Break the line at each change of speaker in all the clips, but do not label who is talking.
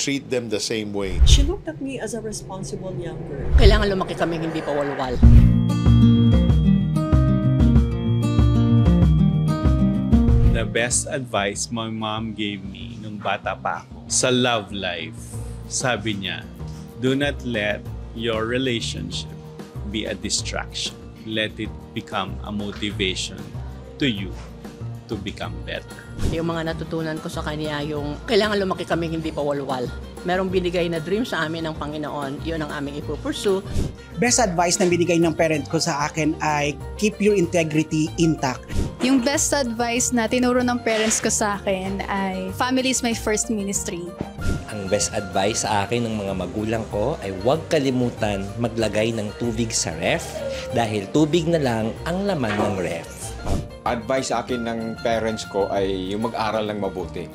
treat them the same way.
She looked at me as a responsible young girl.
Kailangan lumaki kami hindi pa walwal.
The best advice my mom gave me nung bata pa ako sa love life, sabi niya, do not let your relationship be a distraction. Let it become a motivation to you to become better.
Yung mga natutunan ko sa kanya, yung kailangan lumaki kami hindi pa walwal. Merong binigay na dream sa amin ng Panginoon, yun ang aming ipupursue.
Best advice na binigay ng parent ko sa akin ay keep your integrity intact.
Yung best advice na tinuro ng parents ko sa akin ay family is my first ministry.
Ang best advice sa akin ng mga magulang ko ay huwag kalimutan maglagay ng tubig sa ref dahil tubig na lang ang laman ng ref.
Advice sa akin ng parents ko ay yung mag-aral ng mabuti.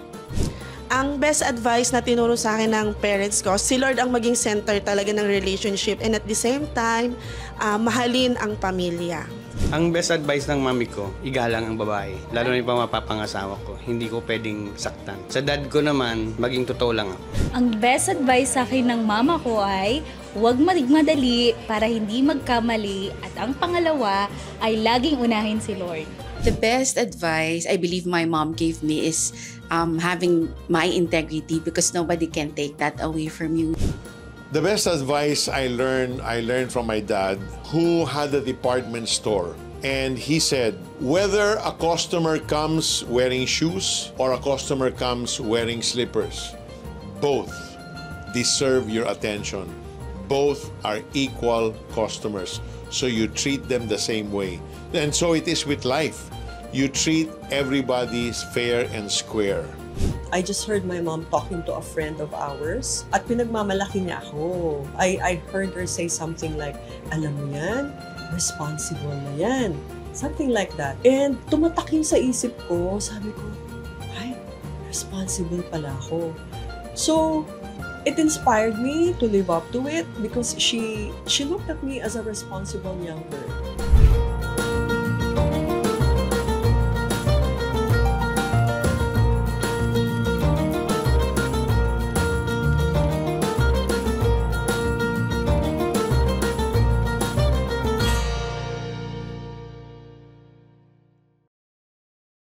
Ang best advice na tinuro sa akin ng parents ko, si Lord ang maging center talaga ng relationship and at the same time, mahalin ang pamilya.
Ang best advice ng mami ko, igalang ang babae. Lalo na yung mapapangasawa ko. Hindi ko pwedeng saktan. Sa dad ko naman, maging totoo lang ako.
Ang best advice sa akin ng mama ko ay huwag magmadali para hindi magkamali at ang pangalawa ay laging unahin si Lord.
The best advice I believe my mom gave me is having my integrity because nobody can take that away from you.
The best advice I learned from my dad, who had a department store. And he said, whether a customer comes wearing shoes or a customer comes wearing slippers, both deserve your attention. Both are equal customers. So you treat them the same way. And so it is with life. You treat everybody fair and square.
I just heard my mom talking to a friend of ours at pinagmamalaki niya ako. I heard her say something like, alam mo yan, responsible na yan. Something like that. And tumatak yun sa isip ko, sabi ko, ay, responsible pala ako. So, it inspired me to live up to it because she looked at me as a responsible young girl.